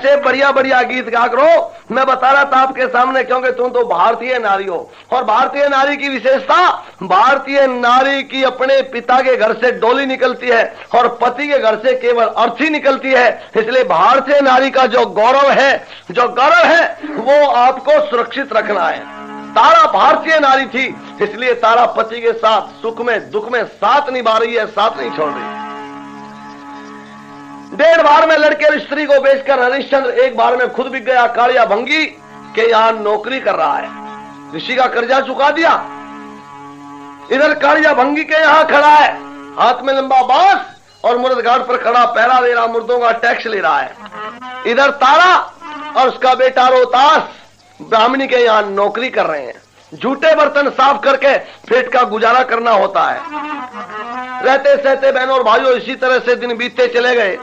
ऐसे बढ़िया बढ़िया गीत गा करो। मैं बता रहा था आपके सामने, क्योंकि तुम तो भारतीय नारी हो, और भारतीय नारी की विशेषता, भारतीय नारी की अपने पिता के घर से डोली निकलती है और पति के घर से केवल अर्थी निकलती है। इसलिए भारतीय नारी का जो गौरव है वो आपको सुरक्षित रखना है। तारा भारतीय नारी थी, इसलिए तारा पति के साथ सुख में दुख में साथ निभा रही है, साथ नहीं छोड़ रही। 1.5 बार में लड़के और स्त्री को बेचकर हरिश्चंद्र एक बार में खुद बिक गया। कालिया भंगी के यहां नौकरी कर रहा है, ऋषि का कर्जा चुका दिया। इधर कालिया भंगी के यहां खड़ा है, हाथ में लंबा बांस और मुर्द घाट पर खड़ा पहरा दे रहा, मुर्दों का टैक्स ले रहा है। इधर तारा और उसका बेटा रोहतास ब्राह्मणी के यहां नौकरी कर रहे हैं। झूठे बर्तन साफ करके पेट का गुजारा करना होता है। रहते सहते बहनों और भाइयों इसी तरह से दिन बीतते चले गए।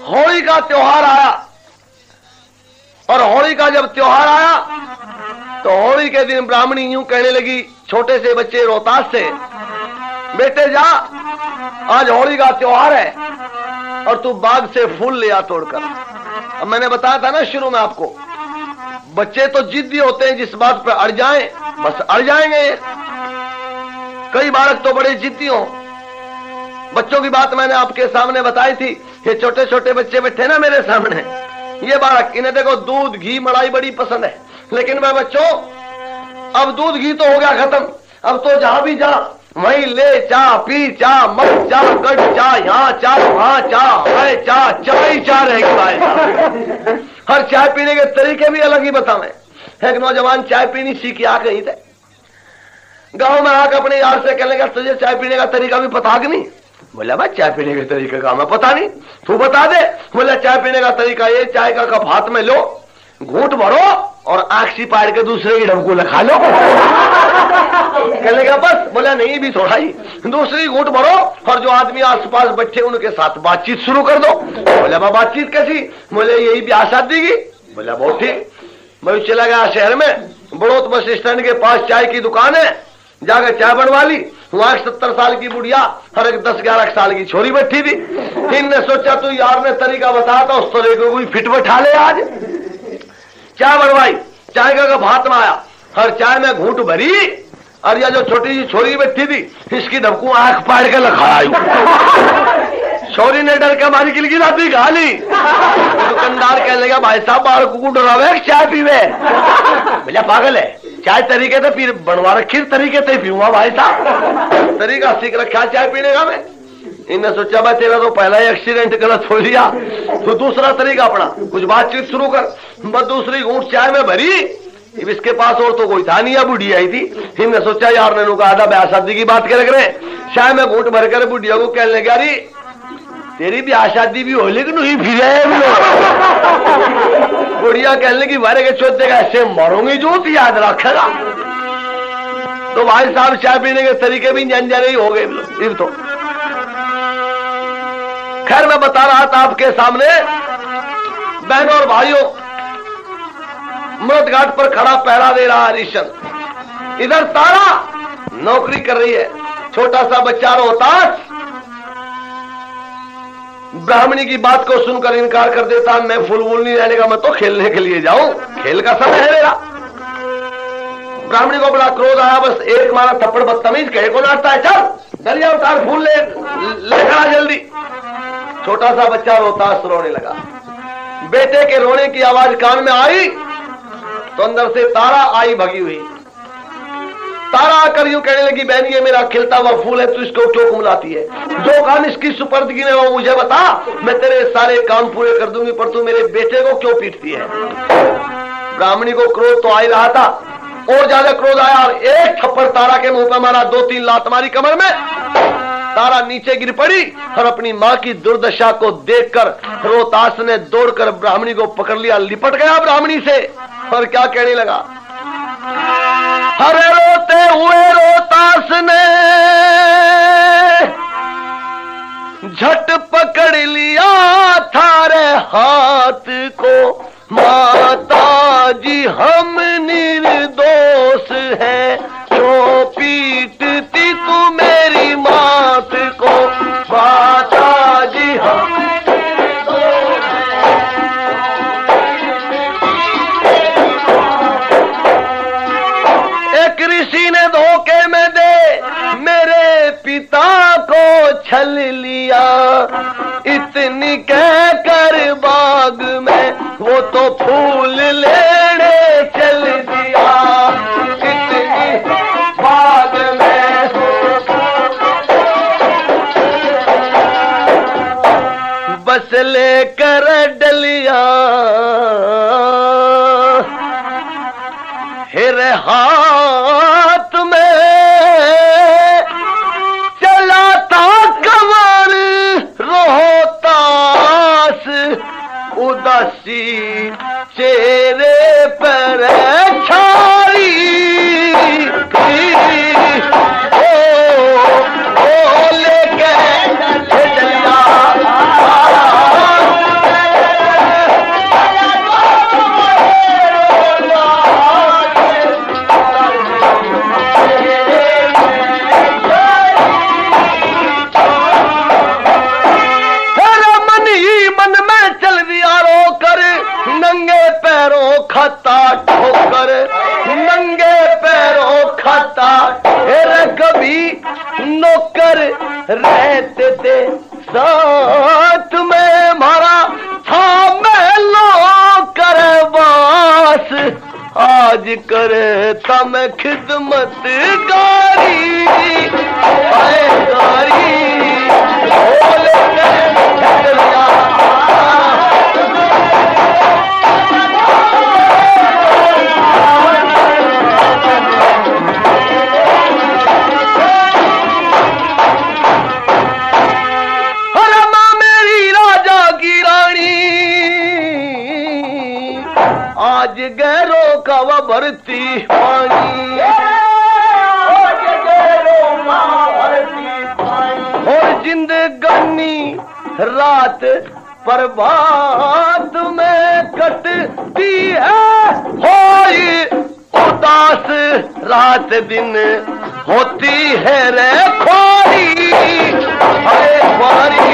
होली का त्योहार आया, और होली का जब त्योहार आया तो होली के दिन ब्राह्मणी यूं कहने लगी छोटे से बच्चे रोहतास से, बेटे जा, आज होली का त्योहार है और तू बाग से फूल ले आ तोड़कर। अब मैंने बताया था ना शुरू में आपको, बच्चे तो जिद्दी होते हैं, जिस बात पर अड़ जाएं बस अड़ जाएंगे। कई बालक तो बड़े जिद्दी हो। बच्चों की बात मैंने आपके सामने बताई थी। ये छोटे छोटे बच्चे बैठे ना मेरे सामने, ये बालक, इन्हें देखो दूध घी मलाई बड़ी पसंद है, लेकिन मैं बच्चों अब दूध घी तो हो गया खत्म। अब तो जहां भी जा वहीं ले चा, पी चा, मत चा, गढ़ चा, यहाँ चा, वहां चा, है चा, चाय ही चा रहेगी भाई। हर चाय पीने के तरीके भी अलग ही बतावे। एक नौजवान चाय पीनी सीख आ गई थे, गांव में आकर अपने यार से कहने लगा तुझे चाय पीने का तरीका भी पता कि नहीं? बोला भाई चाय पीने के तरीके का मैं पता नहीं, तू बता दे। बोला चाय पीने का तरीका ये, चाय का कप हाथ में लो, घूंट भरो और आंख सी पाड़ के दूसरे की ढबको लखा लो। कहने का बस? बोला नहीं भी थोड़ा ही, दूसरी घूंट भरो और जो आदमी आसपास बैठे उनके साथ बातचीत शुरू कर दो। बोला बातचीत कैसी? बोले यही ब्याह शादी की। बोला बहुत ठीक। मैं चला गया शहर में, बड़ौत बस स्टैंड के पास चाय की दुकान है, जाकर चाय बनवा ली। वहां 70 साल की बुढ़िया और एक 10-11 साल की छोरी बैठी थी। इनने सोचा तू यार ने तरीका बताया था, उस तरीके को कोई फिट बैठा ले। आज चाय बनवाई, चाय का कप हाथ में आया, हर चाय में घूंट भरी, और यह जो छोटी सी छोरी बैठी थी इसकी धबकू आंख पाड़ के लखाई। छोरी ने डर के मारी गिलगी जाती गाली। दुकानदार कहने लगा भाई साहब बाहर कुकू डरावे चाय पीवे। भैया पागल है, चाय तरीके से फिर बनवा रखी, तरीके से पीऊंगा भाई साहब, तरीका सीख रखा चाय पीने का। मैं इनने सोचा भाई तेरा तो पहला ही एक्सीडेंट गलत हो लिया, तो दूसरा तरीका अपना, कुछ बातचीत शुरू कर। बस दूसरी घूंट चाय में भरी, इसके पास और तो कोई था नहीं, बुढ़ी आई थी। इनने सोचा यार ने कहा था ब्याह शादी की बात कर रहे, चाय में घूंट भरकर बुढ़िया को कहने लगा अरे तेरी ब्याह शादी भी हो लेकिन नहीं फिर बुढ़िया कहने लगी बारे के चौथे का ऐसे मरोंगी जो तो याद रखेगा। तो भाई साहब चाय पीने के तरीके भी जाने ही हो गए तो। खैर मैं बता रहा था आपके सामने, बहनों और भाइयों, मृत घाट पर खड़ा पहरा दे रहा हरिश्चंद्र। इधर तारा नौकरी कर रही है, छोटा सा बच्चा रोहतास ब्राह्मणी की बात को सुनकर इनकार कर देता, मैं फूल वूल नहीं रहने का, मैं तो खेलने के लिए जाऊं, खेल का समय है मेरा। ब्राह्मणी को बड़ा क्रोध आया, बस एक मारा थप्पड़, बदतमीज कहे को नाचता है, चल दलिया उतार फूल ले खड़ा जल्दी। छोटा सा बच्चा रोहतास रोने लगा। बेटे के रोने की आवाज कान में आई तो अंदर से तारा आई भगी हुई। तारा आकर यूं कहने लगी बहन ये मेरा खिलता हुआ फूल है, तू इसको क्यों कुमलाती है? जो काम इसकी सुपर्दगी में वो मुझे बता, मैं तेरे सारे काम पूरे कर दूंगी, पर तू मेरे बेटे को क्यों पीटती है? ब्राह्मणी को क्रोध तो आ ही रहा था, और ज्यादा क्रोध आया और एक थप्पड़ तारा के मुंह पर मारा, 2-3 लात मारी कमर में। तारा नीचे गिर पड़ी और अपनी मां की दुर्दशा को देखकर रोहतास ने दौड़कर ब्राह्मणी को पकड़ लिया, लिपट गया ब्राह्मणी से और क्या कहने लगा, हरे रोते हुए रोहतास ने झट पकड़ लिया थारे हाथ को, माता जी हम निर्दोष है, क्यों पीटती तू मेरी मात को, माता जी हम पैर डलिया हिर हाथ में चलाता कमर रोहतास उदासी चेहरे पर छाई लेके खाता ठोकर नंगे पैरों खाता कभी नौकर रहते थे साथ में मारा था मैं नौकर बास आज करता मैं खिदमत गारी आज गैरों का वह भरती पानी और जिंदगानी रात प्रभात में कटती है होई उदास रात दिन होती है रे ख्वारी हरे ख्वारी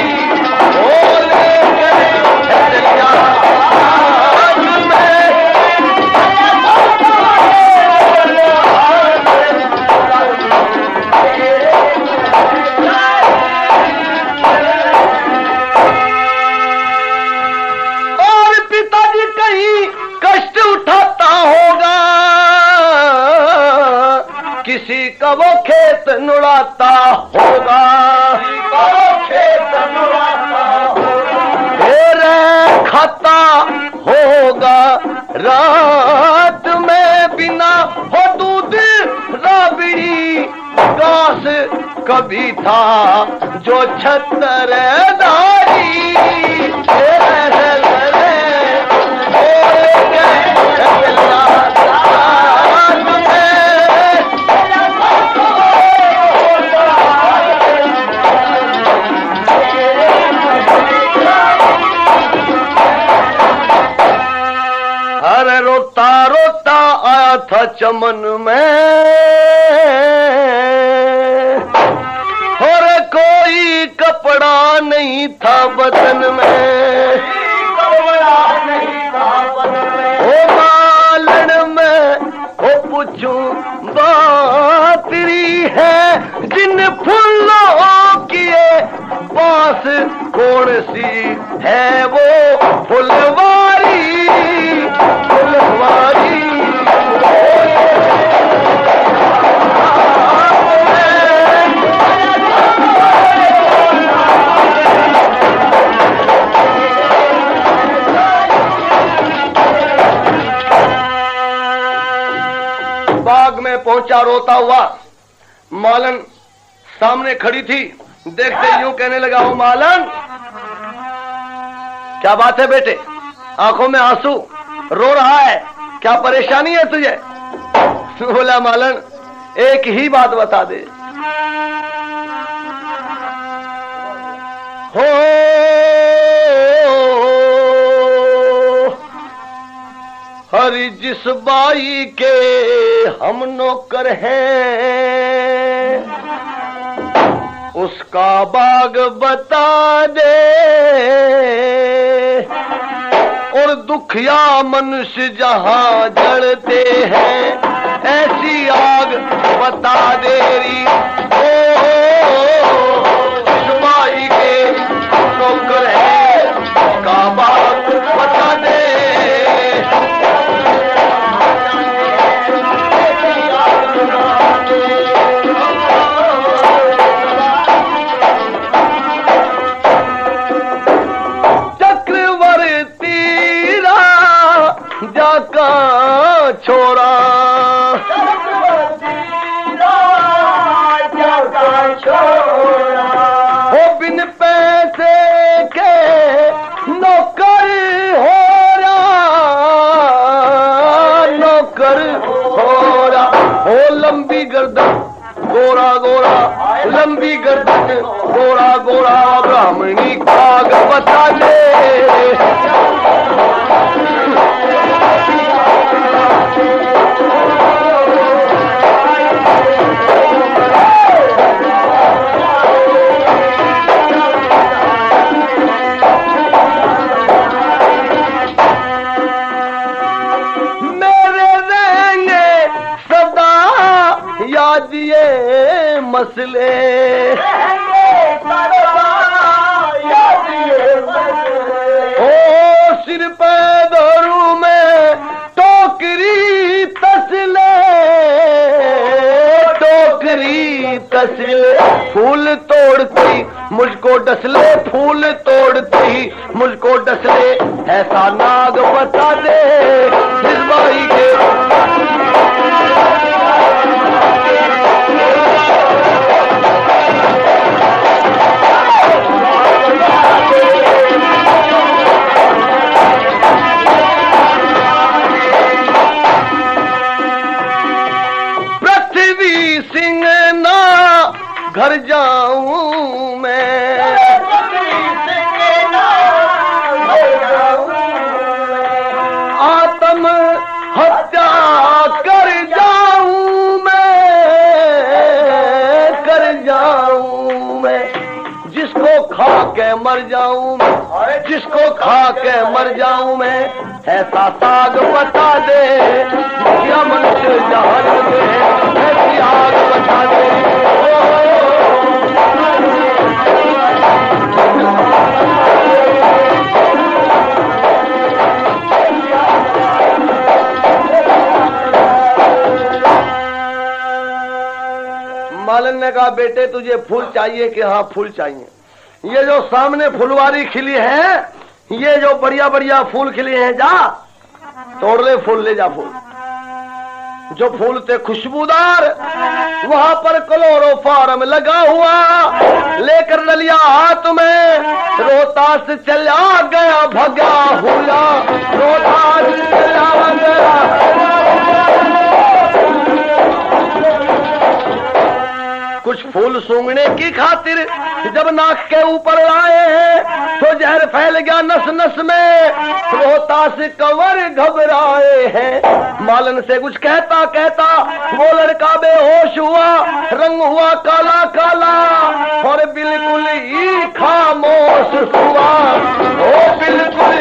किसी का वो खेत नुड़ाता होगा फिर खाता होगा रात में बिना हो दूध राबड़ी घास कभी था जो छतरदारी रोता रोता आया था चमन में और कोई कपड़ा नहीं था बदन में ओ मालन में ओ पूछूं बात तेरी है जिन फूलों की पास कौन सी है वो फुलवारी बाग में पहुंचा रोता हुआ मालन सामने खड़ी थी देखते यूं कहने लगा हो मालन क्या बात है बेटे आंखों में आंसू रो रहा है क्या परेशानी है तुझे बोला मालन एक ही बात बता दे हो हरि जिस बाई के हम नौकर हैं उसका बाग बता दे और दुखिया मनुष्य जहां जलते हैं ऐसी आग बता देरी ओ जिस बाई के नौकर है उसका बाग बता दे चक्रवर छोरा, हो बिन पैसे के नौकर हो रहा, हो लंबी गर्दन गोरा गोरा, लंबी गर्दन गोरा गोरा, ब्राह्मणी काग बता दे। दिए मसले ओ सिर पे धरू में टोकरी तसले, टोकरी तसले, फूल तोड़ती मुझको डसले, फूल तोड़ती मुझको डसले, ऐसा नाग बता दे इस भाई के। घर जाऊं मैं, आत्म हत्या कर जाऊं मैं, कर जाऊं मैं, जिसको खा के मर जाऊं मैं, जिसको खा के मर जाऊं मैं, ऐसा साग बता दे या मनुष्य जहाज में, ऐसी आग बता दे। मालन ने कहा बेटे तुझे फूल चाहिए कि हाँ फूल चाहिए। ये जो सामने फुलवारी खिली है, ये जो बढ़िया बढ़िया फूल खिले हैं, जा तोड़ ले फूल, ले जा फूल। जो फूल थे खुशबूदार, वहां पर क्लोरोफार्म लगा हुआ, लेकर डलिया हाथ में रोहतास चला गया भगा हुआ, रोहतास चला गया। कुछ फूल सूंघने की खातिर जब नाक के ऊपर लाए हैं तो जहर फैल गया नस नस में, रोहतास कंवर घबराए हैं। मालन से कुछ कहता कहता वो लड़का बेहोश हुआ, रंग हुआ काला काला और बिल्कुल ही खामोश हुआ, वो बिल्कुल।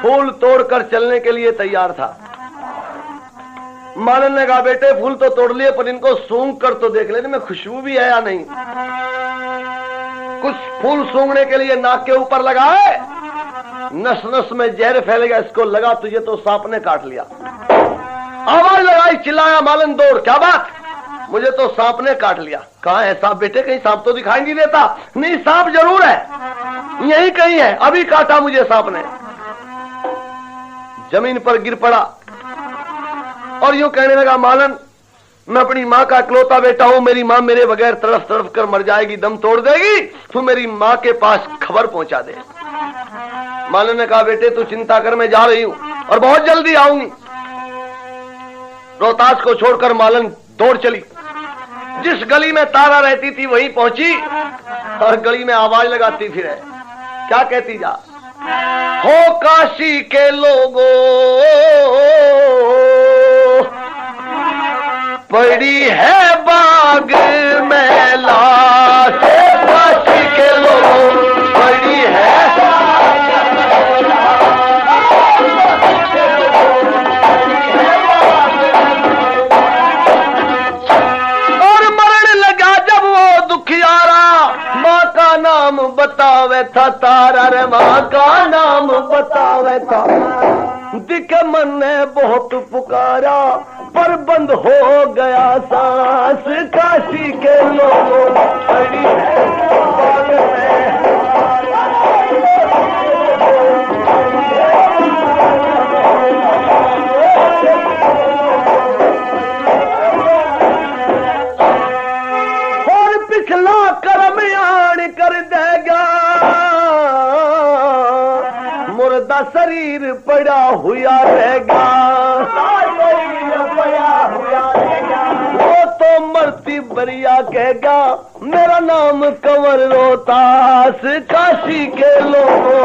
फूल तोड़कर चलने के लिए तैयार था। मालन ने कहा बेटे फूल तो तोड़ लिए पर इनको सूंघ कर तो देख लेने में खुशबू भी है या नहीं। कुछ फूल सूंघने के लिए नाक के ऊपर लगाए, नस नस में जहर फैलेगा, इसको लगा तुझे तो सांप ने काट लिया। आवाज लगाई, चिल्लाया मालन दौड़, क्या बात, मुझे तो सांप ने काट लिया। कहाँ है सांप बेटे, कहीं सांप तो दिखाई नहीं देता। नहीं सांप जरूर है, यही कहीं है, अभी काटा मुझे सांप ने। जमीन पर गिर पड़ा और यूं कहने लगा मालन मैं अपनी माँ का इकलौता बेटा हूं, मेरी माँ मेरे बगैर तड़फ तड़फ कर मर जाएगी, दम तोड़ देगी, तू मेरी माँ के पास खबर पहुंचा दे। मालन ने कहा बेटे तू चिंता कर, मैं जा रही हूं और बहुत जल्दी आऊंगी। रोहतास को छोड़कर मालन दौड़ चली, जिस गली में तारा रहती थी वहीं पहुंची और गली में आवाज लगाती फिर है, क्या कहती जा, हो काशी के लोगों पड़ी है बाग में लाश, काशी के लोगों पड़ी है। और मरण लगा जब वो दुखियारा, माँ का नाम बतावे था तारा रे, माँ का नाम बतावे था। दिखे मन ने बहुत पुकारा पर बंद हो गया सांस, काशी के लोगों पड़ी है बाग में। सा शरीर पड़ा हुआ रहेगा, वो तो मरती बरिया कहेगा मेरा नाम कंवर रोहतास काशी के लोगों।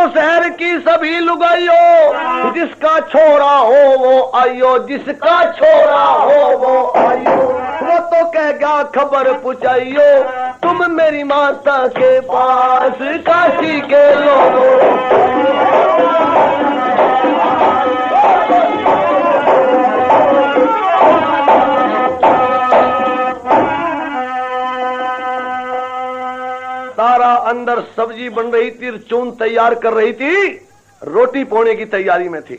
शहर की सभी लुगाइयो, जिसका छोरा हो वो आइयो, जिसका छोरा हो वो आइयो, वो तो कहेगा खबर पुछाइयो तुम मेरी माता के पास काशी के लोगों। तारा अंदर सब्जी बन रही थी, चून तैयार कर रही थी, रोटी पोने की तैयारी में थी।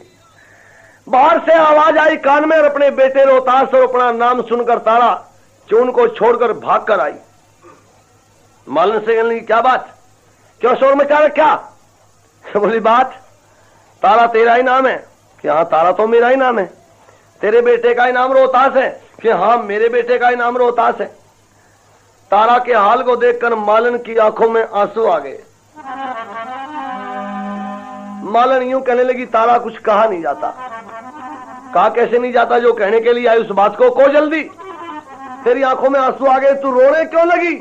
बाहर से आवाज आई कान में और अपने बेटे रोहतास और अपना नाम सुनकर तारा चून को छोड़कर भाग कर आई। मालन से कहने लगी क्या बात, क्यों शोर मचा रखा? बोली बात तारा तेरा ही नाम है कि हाँ तारा तो मेरा ही नाम है। तेरे बेटे का ही नाम रोहतास है कि हाँ मेरे बेटे का ही नाम रोहतास है। तारा के हाल को देखकर मालन की आंखों में आंसू आ गए। मालन यूं कहने लगी तारा कुछ कहा नहीं जाता। कहा कैसे नहीं जाता, जो कहने के लिए आई उस बात को जल्दी। तेरी आंखों में आंसू आ गए, तू रोने क्यों लगी?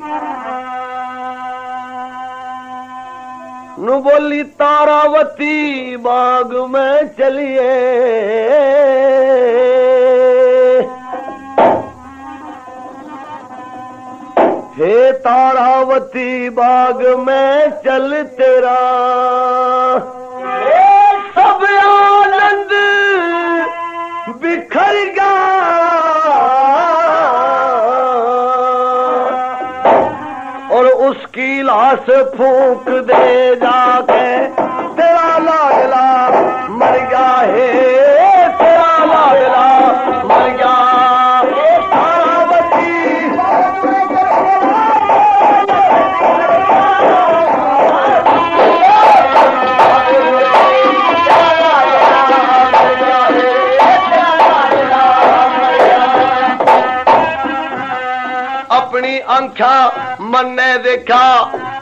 नु बोली तारावती बाग में चलिए, हे तारावती बाग में चल तेरा सब आनंद बिखर गया, और उसकी लाश फूंक दे जाके तेरा लाडला मर गया है, तेरा लाडला मर गया। अपनी आंखा मन ने देखा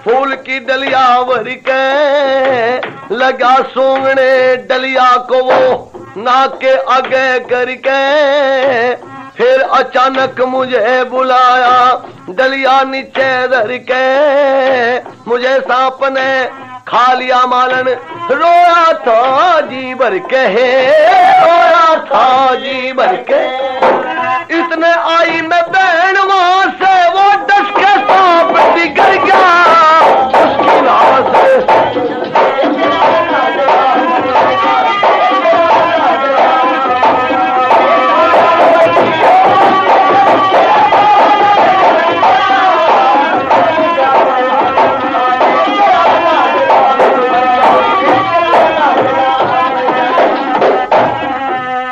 फूल की डलिया भर के, लगा सूंघने डलिया को वो नाक के आगे करके, फिर अचानक मुझे बुलाया डलिया नीचे धर के, मुझे सांप ने खा लिया मालन, रोया था जी भर के, रोया था जी भर के। इतने आई मैं बहन वहां से वो डस के सांप बिगड़ गया, उसकी लाश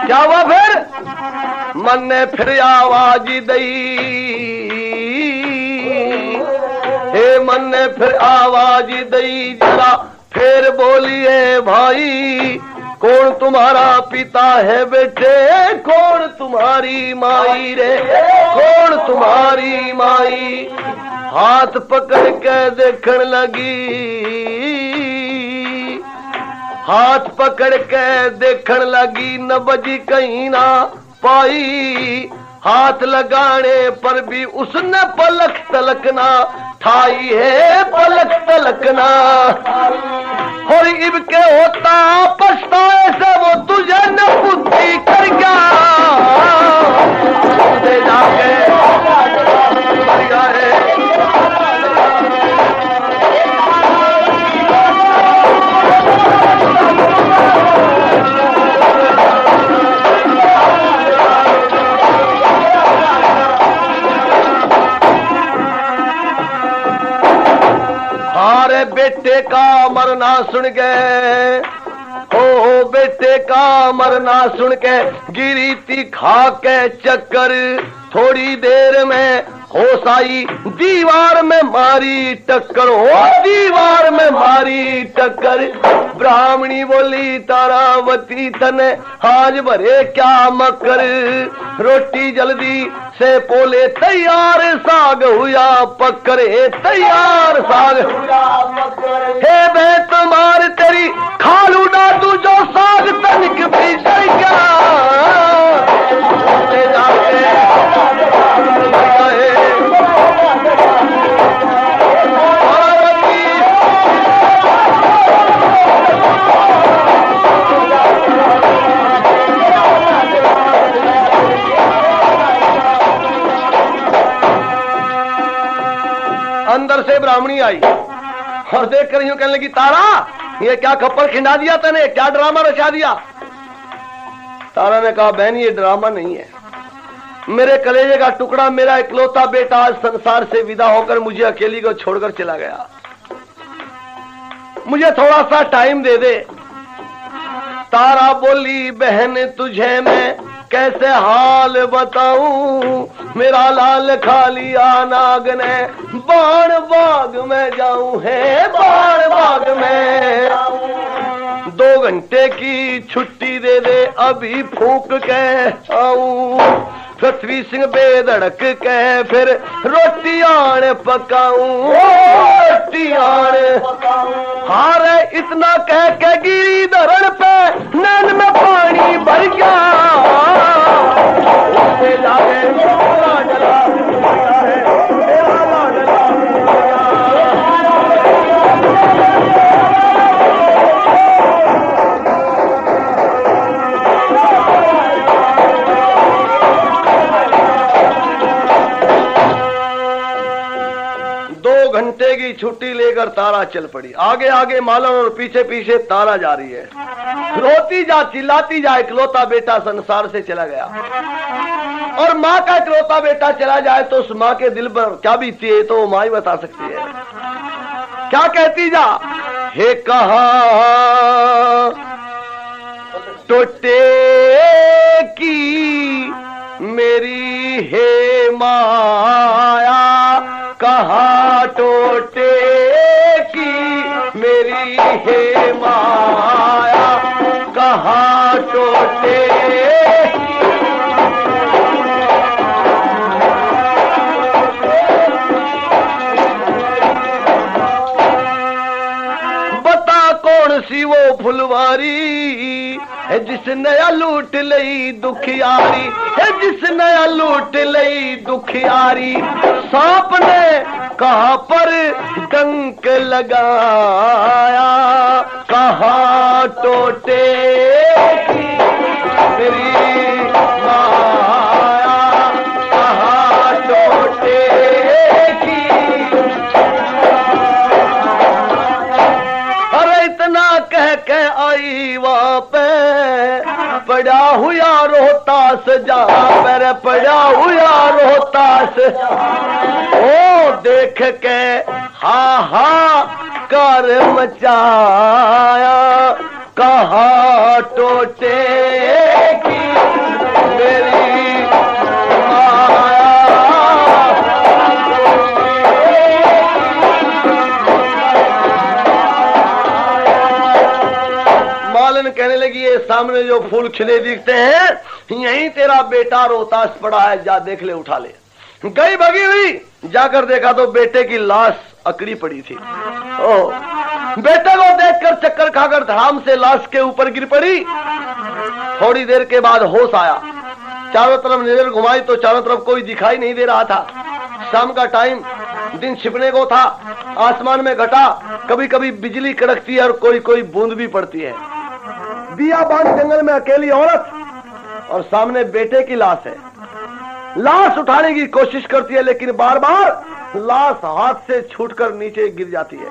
क्या हुआ फिर? मन ने फिर आवाज दई, हे मन ने फिर आवाज दई, जरा फिर बोलिए भाई कौन तुम्हारा पिता है बेटे, कौन तुम्हारी माई रे, कौन तुम्हारी माई? हाथ पकड़ के देखने लगी, हाथ पकड़ के देखने लगी, न बजी कहीं ना पाई, हाथ लगाने पर भी उसने पलक तलकना ठाई है, पलक तलकना। और इब के होता पछताए से वो तुझे न बुद्धि कर गया, जाके मर गए। बेटे का मरना सुन गए, ओ बेटे का मरना सुन के गिरी थी खा के चक्कर, थोड़ी देर में होश आई दीवार में मारी टक्कर, हो दीवार में मारी टक्कर। ब्राह्मणी बोली तारावती तने आज भरे क्या मकर, रोटी जल्दी से पोले तैयार साग हुआ पक्कर, तैयार साग हे बे तुम्हार तेरी खालू डाटू जो साग तनिक भीतर क्या अंदर से ब्राह्मणी आई और देख कर यूं कहने लगी तारा ये क्या खप्पर खिंडा दिया तने, क्या ड्रामा रचा दिया। तारा ने कहा बहन ये ड्रामा नहीं है, मेरे कलेजे का टुकड़ा मेरा इकलौता बेटा आज संसार से विदा होकर मुझे अकेली को छोड़कर चला गया, मुझे थोड़ा सा टाइम दे दे। तारा बोली बहन तुझे मैं कैसे हाल बताऊं, मेरा लाल खा लिया नाग ने बाण बाग में जाऊं, है बाण बाग में 2 घंटे की छुट्टी दे दे अभी फूक के आऊं, पृथ्वी सिंह बेधड़क के फिर रोटियां पकाऊं, रोटियां हारे इतना कह के गिरी धरण पे नैन में पानी भर गया, उससे जाके जला है 2 घंटे की छुट्टी लेकर तारा चल पड़ी, आगे आगे मालन और पीछे पीछे तारा जा रही है, रोती जा चिल्लाती जा, इकलौता बेटा संसार से चला गया। और माँ का इकलौता बेटा चला जाए तो उस माँ के दिल पर क्या बीतती है तो माँ ही बता सकती है। क्या कहती जा, हे कहा टोटे की मेरी हे माया, कहा टोटे की मेरी हे माया, कहा टोटे बता कौन सी वो फुलवारी है जिसने लूट लई दुखियारी, है जिसने लूट लई दुखियारी। सांप ने कहाँ पर डंक लगाया, कहाँ टोटे की मेरी माया, कहाँ टोटे की। अरे इतना कह के आई वहाँ पे पड़ा हुआ रोहतास, जहाँ पर पड़ा हुआ रोहतास, ओ देख के हा हा कर मचाया, कहा टोटे की मेरी माया। मालन कहने लगी ये सामने जो फूल खिले दिखते हैं यही तेरा बेटा रोहतास पड़ा है, जा देख ले उठा ले। गई भगी हुई, जाकर देखा तो बेटे की लाश अकड़ी पड़ी थी। ओह, बेटे को देखकर चक्कर खाकर धड़ाम से लाश के ऊपर गिर पड़ी। थोड़ी देर के बाद होश आया, चारों तरफ नजर घुमाई तो चारों तरफ कोई दिखाई नहीं दे रहा था। शाम का टाइम, दिन छिपने को था, आसमान में घटा, कभी कभी बिजली कड़कती है और कोई कोई बूंद भी पड़ती है। बियाबान जंगल में अकेली औरत और सामने बेटे की लाश है। लाश उठाने की कोशिश करती है लेकिन बार बार लाश हाथ से छूटकर नीचे गिर जाती है।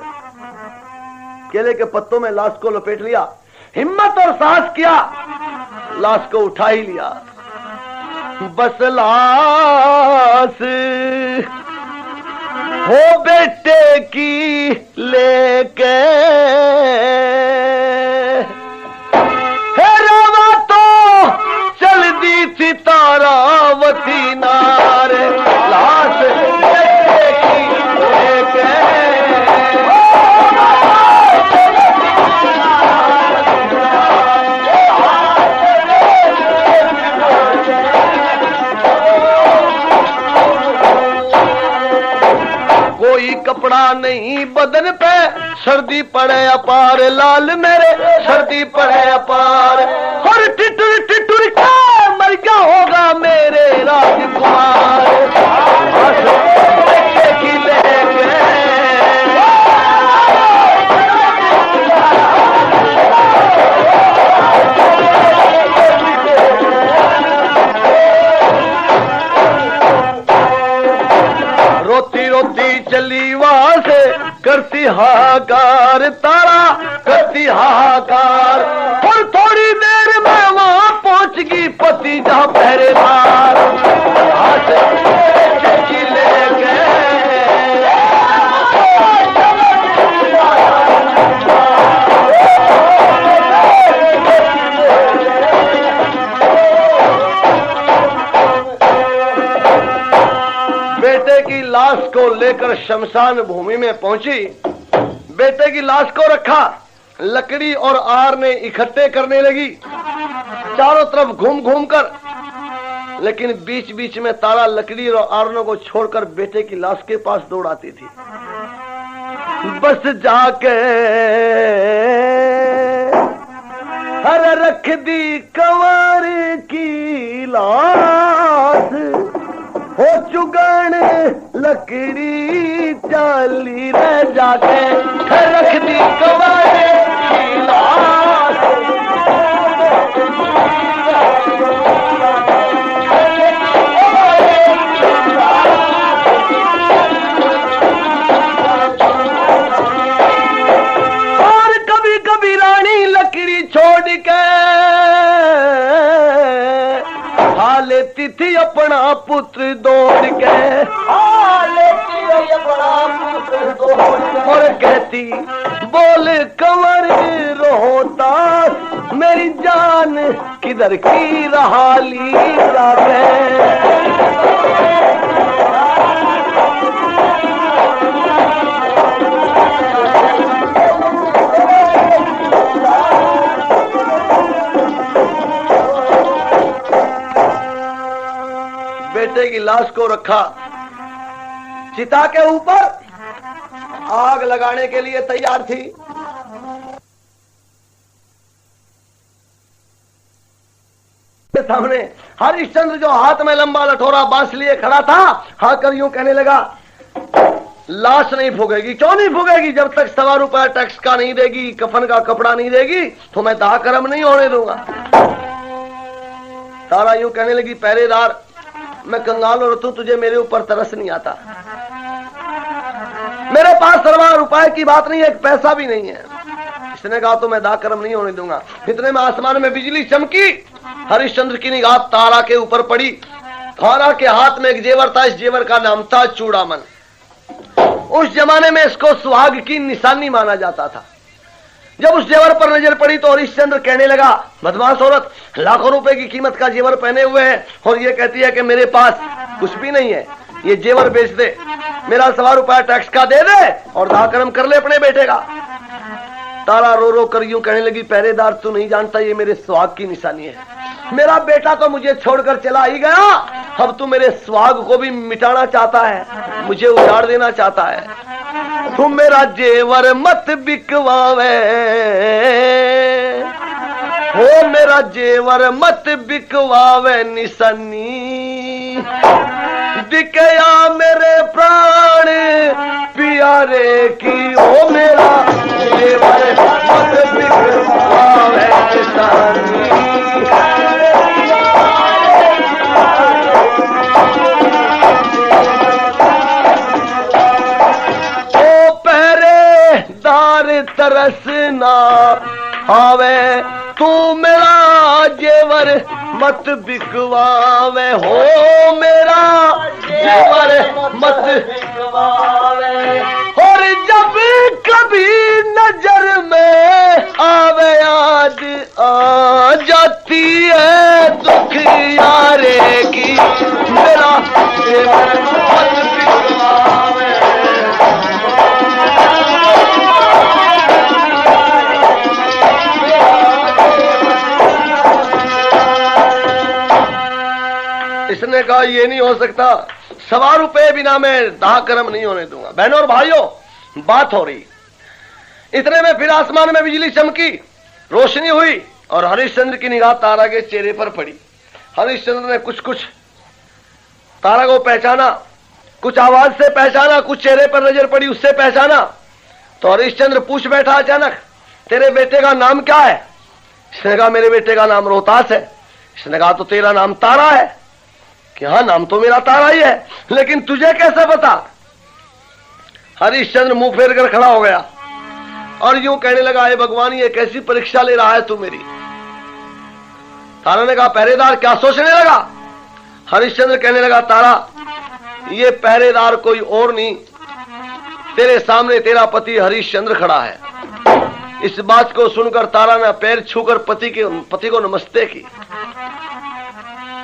केले के पत्तों में लाश को लपेट लिया, हिम्मत और साहस किया, लाश को उठा ही लिया। बस लाश हो बेटे की लेके चल दी थी तारावती नारे, लाश नहीं बदन पे, सर्दी पड़े अपार लाल मेरे, सर्दी पड़े अपार। और टिटुर टिटुर क्या मर क्या होगा मेरे राजकुमार। की लेके रोती रोती चली वहां से, करती हाहाकार तारा, करती हाहाकार। और थोड़ी देर में वहां पहुंच गई पति जहां पहरेदार। बेटे की लाश को लेकर शमशान भूमि में पहुंची। बेटे की लाश को रखा, लकड़ी और आर ने इकट्ठे करने लगी चारों तरफ घूम घूम कर। लेकिन बीच बीच में तारा लकड़ी और आरनों को छोड़कर बेटे की लाश के पास दौड़ आती थी। बस जाके हर रख दी कंवर की लाश, हो चुगन लकड़ी चाली रह जाके, रख दी कंवर की लाश। और कभी कभी रानी लकड़ी छोड़ के लेती थी अपना पुत्र दौड़ के, लेती अपना पुत्र दौड़ के। और कहती बोल कंवर रोता, मेरी जान किधर की रहाली जाके। बेटे की लाश को रखा, चिता के ऊपर आग लगाने के लिए तैयार थी। सामने हरिश्चंद्र जो हाथ में लंबा लठोरा बांस लिए खड़ा था, हाँ कर यूं कहने लगा, लाश नहीं फूकेगी। क्यों नहीं फूकेगी? जब तक ₹1.25 टैक्स का नहीं देगी, कफन का कपड़ा नहीं देगी, तो मैं दाह कर्म नहीं होने दूंगा। तारा यूं कहने लगी, पहरेदार मैं कंगाल औरत हूं, तुझे मेरे ऊपर तरस नहीं आता। मेरे पास ₹1.25 की बात नहीं है, एक पैसा भी नहीं है। इसने कहा तो मैं दाह कर्म नहीं होने दूंगा। इतने में आसमान में बिजली चमकी, हरिश्चंद्र की निगाह तारा के ऊपर पड़ी। तारा के हाथ में एक जेवर था, इस जेवर का नाम था चूड़ामन। उस जमाने में इसको सुहाग की निशानी माना जाता था। जब उस जेवर पर नजर पड़ी तो हरिश्चंद्र कहने लगा, बदमाश औरत लाखों रुपए की कीमत का जेवर पहने हुए है और ये कहती है कि मेरे पास कुछ भी नहीं है, ये जेवर बेच दे, मेरा ₹1.25 टैक्स का दे दे और दाह कर्म कर ले अपने बेटे का। तारा रो रो कर यूं कहने लगी, पहरेदार तू नहीं जानता ये मेरे सुहाग की निशानी है। मेरा बेटा तो मुझे छोड़कर चला ही गया, अब तू मेरे सुहाग को भी मिटाना चाहता है, मुझे उजाड़ देना चाहता है। तू मेरा जेवर मत बिकवावे, हो मेरा जेवर मत बिकवावे निशानी, बिकया मेरे प्राण प्यारे की, हो मेरा जेवर मत बिकवावे निशानी। ओ पहरेदार तरस ना आवे, तू मेरा जेवर मत बिकवावे, हो मेरा जेवर मत बिकवावे। और जब कभी नजर में आवे याद आ जाती है दुख यारे की, मेरा जेवर मत बिकवावे। इसने कहा ये नहीं हो सकता, ₹1.25 बिना मैं दाह कर्म नहीं होने दूंगा। बहनों और भाइयों, बात हो रही। इतने में फिर आसमान में बिजली चमकी, रोशनी हुई और हरिश्चंद्र की निगाह तारा के चेहरे पर पड़ी। हरिश्चंद्र ने कुछ कुछ तारा को पहचाना, कुछ आवाज से पहचाना, कुछ चेहरे पर नजर पड़ी उससे पहचाना। तो हरिश्चंद्र पूछ बैठा अचानक, तेरे बेटे का नाम क्या है? इसने कहा मेरे बेटे का नाम रोहतास है। इसने कहा तो तेरा नाम तारा है। कि हाँ, नाम तो मेरा तारा ही है, लेकिन तुझे कैसे पता? हरिश्चंद्र मुंह फेर कर खड़ा हो गया और यूं कहने लगा, हे भगवान, ये कैसी परीक्षा ले रहा है तू मेरी? तारा ने कहा, पहरेदार क्या सोचने लगा? हरिश्चंद्र कहने लगा, तारा ये पहरेदार कोई और नहीं, तेरे सामने तेरा पति हरिश्चंद्र खड़ा है। इस बात को सुनकर तारा ने पैर छूकर पति को नमस्ते की।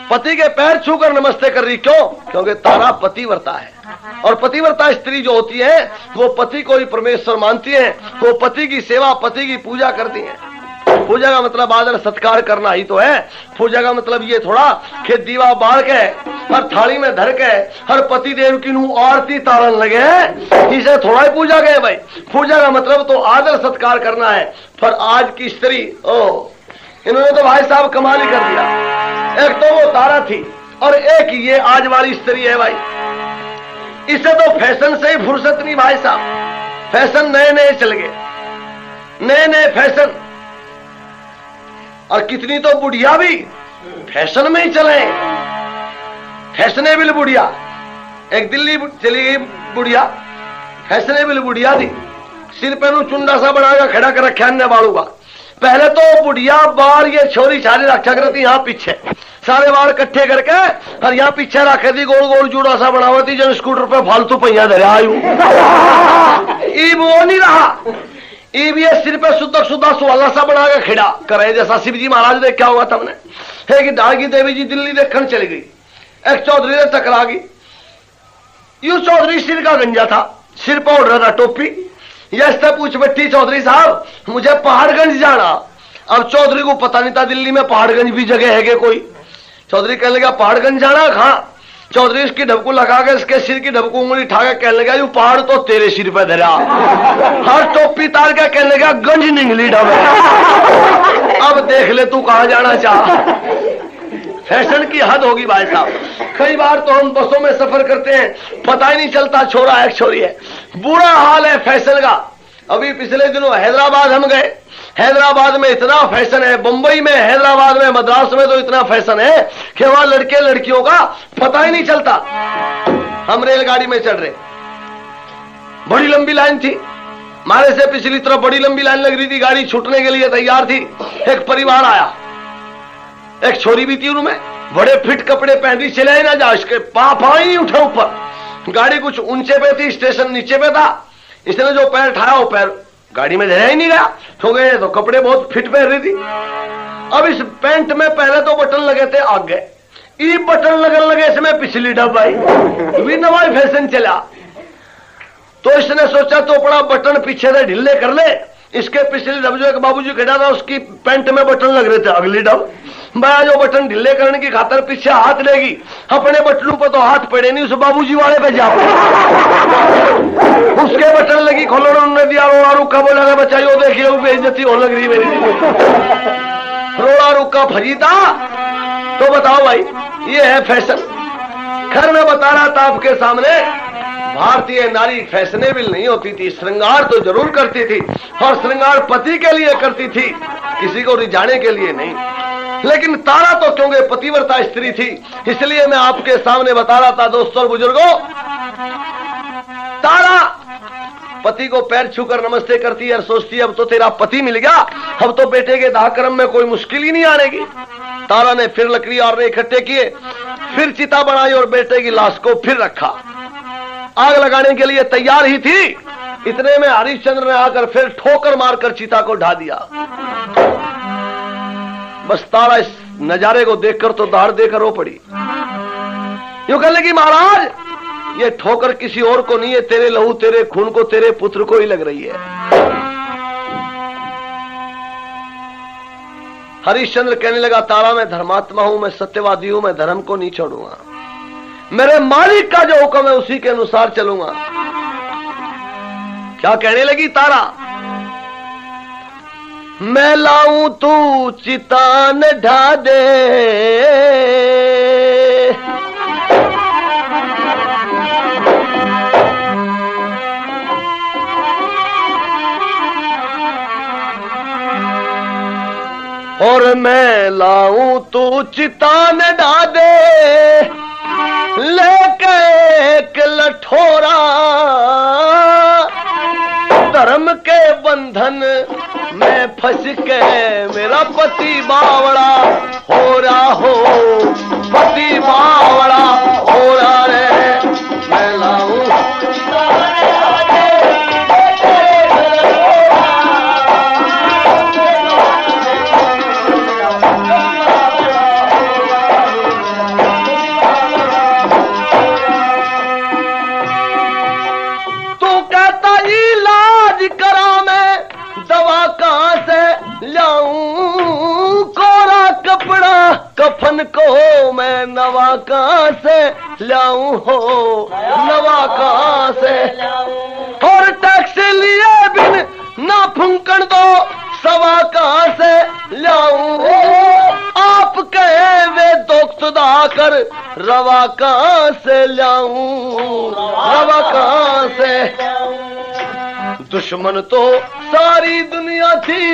पति के पैर छूकर नमस्ते कर रही, क्यों? क्योंकि तारा पतिव्रता है और पतिव्रता स्त्री जो होती है वो पति को ही परमेश्वर मानती है, वो पति की सेवा, पति की पूजा करती है। पूजा का मतलब आदर सत्कार करना ही तो है। पूजा का मतलब ये थोड़ा कि दीवा बाढ़ के और थाली में धर के हर पति देव की नू आरती तारन लगे, इसे थोड़ा ही पूजा गए भाई। पूजा का मतलब तो आदर सत्कार करना है। पर आज की स्त्री, इन्होंने तो भाई साहब कमाल ही कर दिया। एक तो वो तारा थी और एक ये आज वाली स्त्री है भाई। इसे तो फैशन से ही फुर्सत नहीं भाई साहब। फैशन नए नए चल गए, नए नए फैशन, और कितनी तो बुढ़िया भी फैशन में ही चले, फैशनेबल बुढ़िया। एक दिल्ली चली गई बुढ़िया, फैशनेबल बुढ़िया थी, सिर पे नु चुंडा सा बनाकर खड़ा कर रखा अन्य बालों का। पहले तो बुढ़िया बार ये छोरी छारी रखा करती, यहाँ पीछे सारे बाल इकट्ठे करके और यहाँ पीछे रखे थी, गोल गोल जूड़ा सा बनावा थी, जन स्कूटर पे फालतू पहिया धरे आयु। ईब वो नहीं रहा, ईब ये सिर पे सुद्धा सुद्धा सुवाला सा बना के खिड़ा करे, जैसा शिव जी महाराज देख क्या हुआ था हमने। है कि डागी देवी जी दिल्ली देखने चली गई, एक चौधरी ने टकरा गई। यू चौधरी सिर का गंजा था, सिर पर उड़ रहा था टोपी। यह पूछ बैठी, चौधरी साहब मुझे पहाड़गंज जाना। अब चौधरी को पता नहीं था दिल्ली में पहाड़गंज भी जगह है कोई। चौधरी कहने लगा, पहाड़गंज जाना? हाँ। चौधरी इसकी ढबकू लगा के इसके सिर की ढबकू उंगली उठा के कहने लगा, यू पहाड़ तो तेरे सिर पे धरा। हर टोपी तार के कहने लगा, गंज निंगली ढब। अब देख ले तू कहां जाना चाह। फैशन की हद होगी भाई साहब। कई बार तो हम बसों में सफर करते हैं, पता ही नहीं चलता छोरा है छोरी है। बुरा हाल है फैशन का। अभी पिछले दिनों हैदराबाद हम गए, हैदराबाद में इतना फैशन है, बंबई में, हैदराबाद में, मद्रास में तो इतना फैशन है कि वहां लड़के लड़कियों का पता ही नहीं चलता। हम रेलगाड़ी में चढ़ रहे, बड़ी लंबी लाइन थी, हमारे से पिछली तरफ बड़ी लंबी लाइन लग रही थी, गाड़ी छूटने के लिए तैयार थी। एक परिवार आया, एक छोरी भी थी, उनमें बड़े फिट कपड़े पहन रही, चले ना जा, इसके पापा ही उठे ऊपर। गाड़ी कुछ ऊंचे पे थी, स्टेशन नीचे पे था। इसने जो पैर उठाया वो पैर गाड़ी में धरा ही नहीं गया, क्योंकि तो कपड़े बहुत फिट पहन रही थी। अब इस पैंट में पहले तो बटन लगे थे आगे, ई बटन लगने लगे इसमें पिछली डब्बाई, भी नवाई फैशन चला। तो इसने सोचा तो अपना बटन पीछे से ढीले कर ले। इसके पिछली डब जो एक बाबूजी खड़ा था, उसकी पैंट में बटन लग रहे थे अगली डब। मैं जो बटन ढीले करने की खातर पीछे हाथ लेगी, अपने बटनों पर तो हाथ पड़े नहीं, उस बाबूजी वाले पे जा उसके बटन लगी, खोलो उन्होंने दिया, रोड़ा रुका बोला बचाइयो, देखिए बेइज्जती होने लग रही मेरी। रोड़ा रुका फजीता। तो बताओ भाई, ये है फैशन। खैर मैं बता रहा था आपके सामने, भारतीय नारी फैशनेबल नहीं होती थी, श्रृंगार तो जरूर करती थी, और श्रृंगार पति के लिए करती थी, किसी को रिझाने के लिए नहीं। लेकिन तारा तो क्योंकि पतिव्रता स्त्री थी, इसलिए मैं आपके सामने बता रहा था दोस्तों और बुजुर्गों। तारा पति को पैर छूकर नमस्ते करती है और सोचती है अब तो तेरा पति मिल गया, अब तो बेटे के दाहकर्म में कोई मुश्किल ही नहीं आनेगी। तारा ने फिर लकड़ी और इकट्ठे किए, फिर चिता बनाई और बेटे की लाश को फिर रखा। आग लगाने के लिए तैयार ही थी, इतने में हरिश्चंद्र ने आकर फिर ठोकर मारकर चिता को ढा दिया। बस तारा इस नजारे को देखकर तो दाढ़ देकर रो पड़ी। यूं कहने लगी, महाराज ये ठोकर किसी और को नहीं है, तेरे लहू तेरे खून को, तेरे पुत्र को ही लग रही है। हरिश्चंद्र कहने लगा, तारा मैं धर्मात्मा हूं, मैं सत्यवादी हूं, मैं धर्म को नहीं छोड़ूंगा, मेरे मालिक का जो हुक्म है उसी के अनुसार चलूंगा। क्या कहने लगी तारा, मैं लाऊं तू चितान ढा दे, और मैं लाऊं तू चितान ढा दे, लेके एक लठोरा, धर्म के बंधन में फंस के मेरा पति बावड़ा हो रहा हो, पति बावड़ा हो रहा रे, मैं लाऊं कफन को मैं नवा कहां से लाऊं हो, नवा कहां से, और टैक्स लिए बिन ना फूंकण दो सवा कहां से लाऊं, आप कहे वे दोस्त दाकर रवा कहां से लाऊं, रवा कहां से, दुश्मन तो सारी दुनिया थी,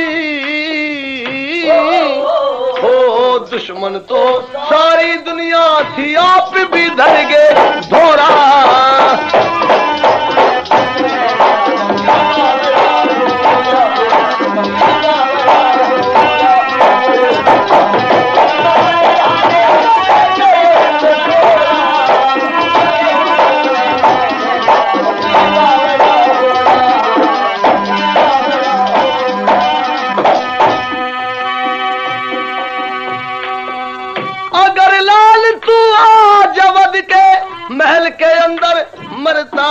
ओ दुश्मन तो सारी दुनिया थी, आप भी धर गए धोरा, महल के अंदर मरता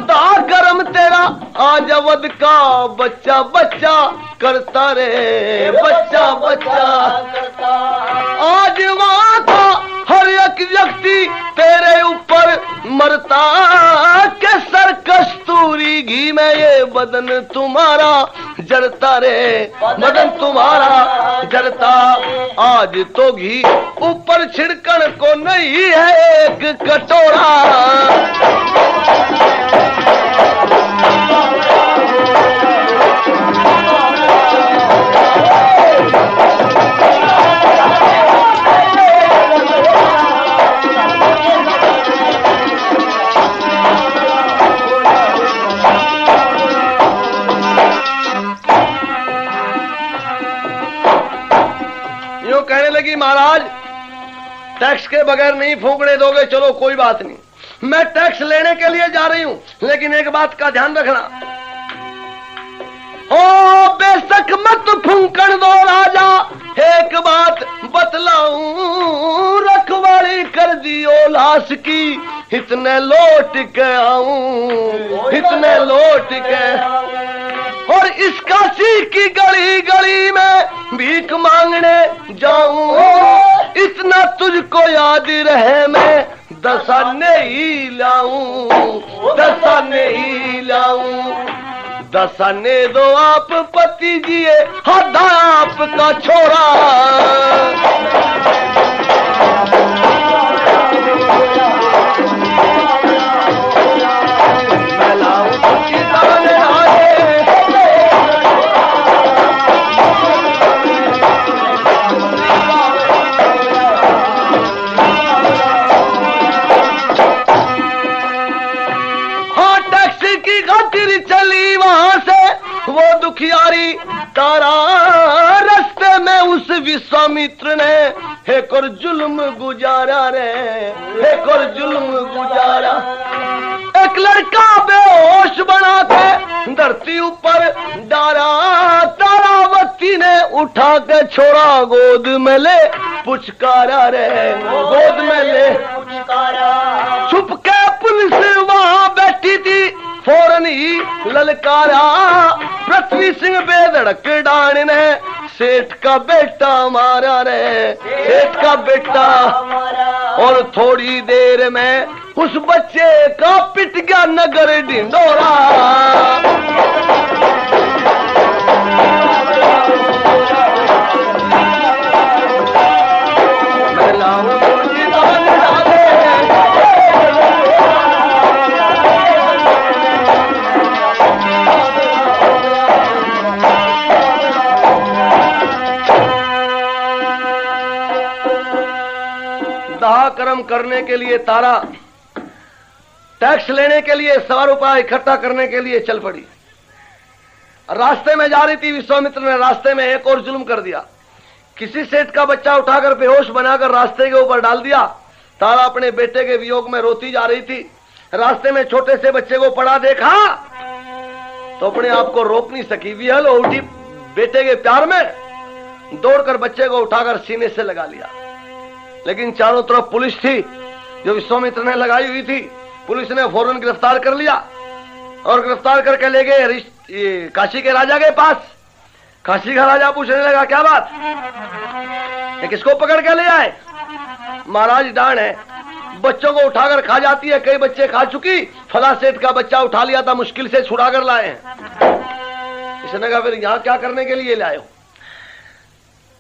दा करम तेरा, आज अवध का बच्चा बच्चा करता रे, बच्चा बच्चा आज वहां था हर एक व्यक्ति तेरे ऊपर मरता, के सर कस्तूरी घी में ये बदन तुम्हारा जरता रे, बदन तुम्हारा जरता, आज तो घी ऊपर छिड़कन को नहीं है एक कटोरा, कहने लगी महाराज टैक्स के बगैर नहीं फूंकने दोगे, चलो कोई बात नहीं, मैं टैक्स लेने के लिए जा रही हूं, लेकिन एक बात का ध्यान रखना, ओ बेशक मत फूंकन दो राजा, एक बात बतलाऊं, रखवाली कर दियो लाश की, इतने लौट के आऊं, इतने लौट के, और इस काशी की गली गली में भीख मांगने जाऊं, इतना तुझको याद रहे मैं दसाने ही लाऊं, दसाने ही लाऊं, दसाने दो आप पति जिए हद आपका छोरा, मैं लाऊं तुझी दाने आए, चली वहां से वो दुखियारी तारा, रास्ते में उस विश्वामित्र ने एक और जुल्म गुजारा रे, एक और जुल्म गुजारा, एक लड़का बेहोश बना के धरती ऊपर डारा, तारावती ने उठा के छोड़ा गोद में ले पुचकारा रे, गोद में ले पुचकारा, छुप के पुलिस वहां बैठी थी, फौरन ही ललकारा, पृथ्वी सिंह बेधड़क डाण ने सेठ का बेटा मारा रे, सेठ का बेटा, और थोड़ी देर में उस बच्चे का पिट गया नगर ढिंडोरा। दाह कर्म करने के लिए तारा टैक्स लेने के लिए 100 रुपया इकट्ठा करने के लिए चल पड़ी। रास्ते में जा रही थी, विश्वामित्र ने रास्ते में एक और जुल्म कर दिया। किसी सेठ का बच्चा उठाकर बेहोश बनाकर रास्ते के ऊपर डाल दिया। तारा अपने बेटे के वियोग में रोती जा रही थी। रास्ते में छोटे से बच्चे को पड़ा देखा तो अपने आप को रोक नहीं सकी, विहल हो उठी बेटे के प्यार में, दौड़कर बच्चे को उठाकर सीने से लगा लिया। लेकिन चारों तरफ पुलिस थी जो विश्वामित्र ने लगाई हुई थी। पुलिस ने फौरन गिरफ्तार कर लिया और गिरफ्तार करके ले गए काशी के राजा के पास। काशी का राजा पूछने लगा, क्या बात, ये किसको पकड़ के ले आए? महाराज डांड है, बच्चों को उठाकर खा जाती है, कई बच्चे खा चुकी, फला सेठ का बच्चा उठा लिया था, मुश्किल से छुड़ा कर लाए हैं। इसने कहा फिर यहां क्या करने के लिए लाए हो?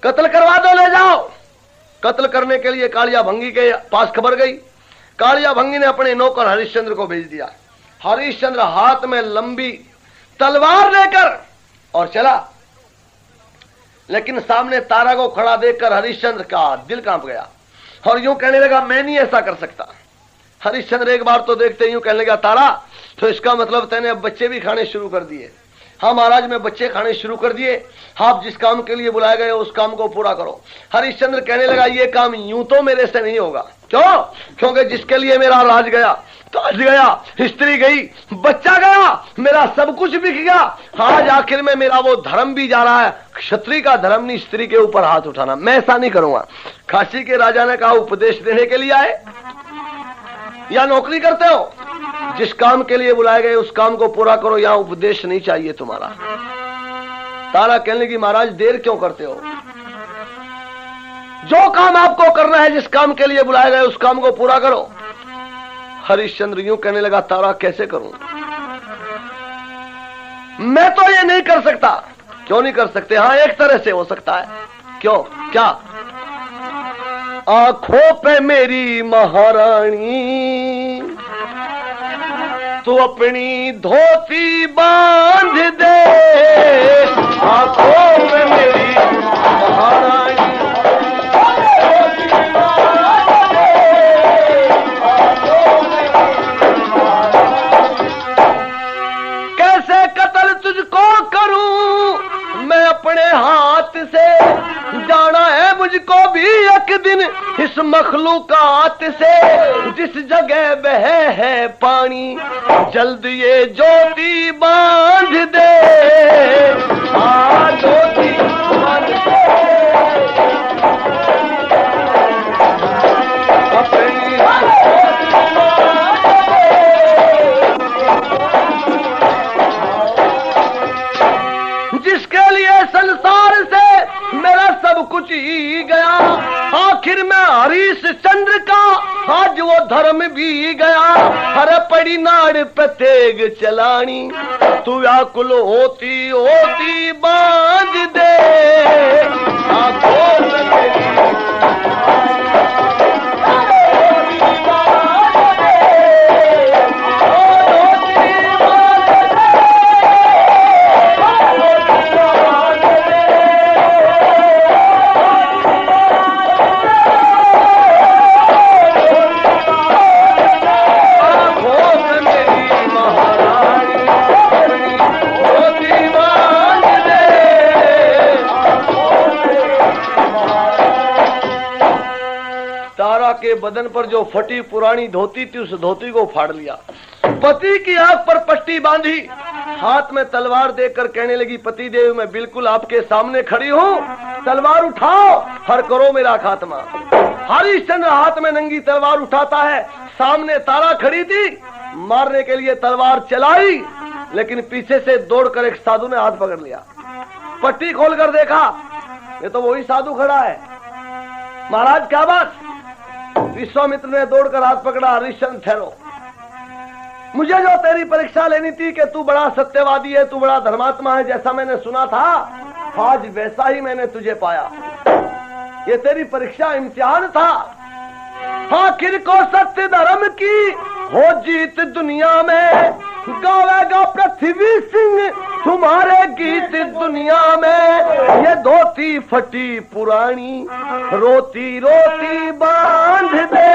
कत्ल करवा दो, ले जाओ। कत्ल करने के लिए कालिया भंगी के पास खबर गई। कालिया भंगी ने अपने नौकर हरिश्चंद्र को भेज दिया। हरिश्चंद्र हाथ में लंबी तलवार लेकर और चला, लेकिन सामने तारा को खड़ा देखकर हरिश्चंद्र का दिल कांप गया और यूं कहने लगा, मैं नहीं ऐसा कर सकता। हरिश्चंद्र एक बार तो देखते यूं कहने लगा, तारा तो इसका मतलब तैने अब बच्चे भी खाने शुरू कर दिए? हाँ महाराज, मैं बच्चे खाने शुरू कर दिए। आप जिस काम के लिए बुलाए गए उस काम को पूरा करो। हरिश्चंद्र कहने लगा, ये काम यूं तो मेरे से नहीं होगा। क्यों? क्योंकि जिसके लिए मेरा राज गया, ताज गया, स्त्री गई, बच्चा गया, मेरा सब कुछ बिक गया, आज आखिर में मेरा वो धर्म भी जा रहा है। क्षत्रिय का धर्म नहीं स्त्री के ऊपर हाथ उठाना, मैं ऐसा नहीं करूंगा। काशी के राजा ने कहा, उपदेश देने के लिए आए या नौकरी करते हो? जिस काम के लिए बुलाए गए उस काम को पूरा करो, यहां उपदेश नहीं चाहिए तुम्हारा। तारा कहने लगी, महाराज देर क्यों करते हो? जो काम आपको करना है, जिस काम के लिए बुलाए गए उस काम को पूरा करो। हरिश्चंद्र यूं कहने लगा, तारा कैसे करूं? मैं तो ये नहीं कर सकता। क्यों नहीं कर सकते? हाँ, एक तरह से हो सकता है। क्यों? क्या? आंखों पे मेरी महारानी तू अपनी धोती बांध दे, आंखों पे मेरी महारानी कैसे कत्ल तुझको करूं मैं अपने हाथ से, जाना है मुझको भी एक दिन इस मखलूकात से। जिस जगह बहे है पानी जल्द ये ज्योति बांध दे, ज्योति बांध दे अपनी। जिसके लिए संसार से मेरा सब कुछ ही गया, आखिर में हरिश्चंद्र का आज वो धर्म भी गया। हर पड़ी नाड़ पे तेग चलानी तू व्याकुल होती होती बांध दे, आंखों में के बदन पर जो फटी पुरानी धोती थी उस धोती को फाड़ लिया। पति की आंख पर पट्टी बांधी, हाथ में तलवार देकर कहने लगी, पति देव मैं बिल्कुल आपके सामने खड़ी हूँ, तलवार उठाओ, हर करो मेरा खात्मा। हरिश्चंद्र हाथ में नंगी तलवार उठाता है, सामने तारा खड़ी थी, मारने के लिए तलवार चलाई, लेकिन पीछे से दौड़कर एक साधु ने हाथ पकड़ लिया। पट्टी खोलकर देखा, ये तो वही साधु खड़ा है। महाराज क्या बात? विश्वामित्र ने दौड़कर हाथ पकड़ा, हरिश्चंद्र ठहरो, मुझे जो तेरी परीक्षा लेनी थी कि तू बड़ा सत्यवादी है, तू बड़ा धर्मात्मा है, जैसा मैंने सुना था, आज वैसा ही मैंने तुझे पाया। ये तेरी परीक्षा इम्तिहान था। आखिर को सत्य धर्म की हो जीत दुनिया में, गावेगा पृथ्वी सिंह तुम्हारे गीत दुनिया में। ये धोती फटी पुरानी रोती रोती बांध दे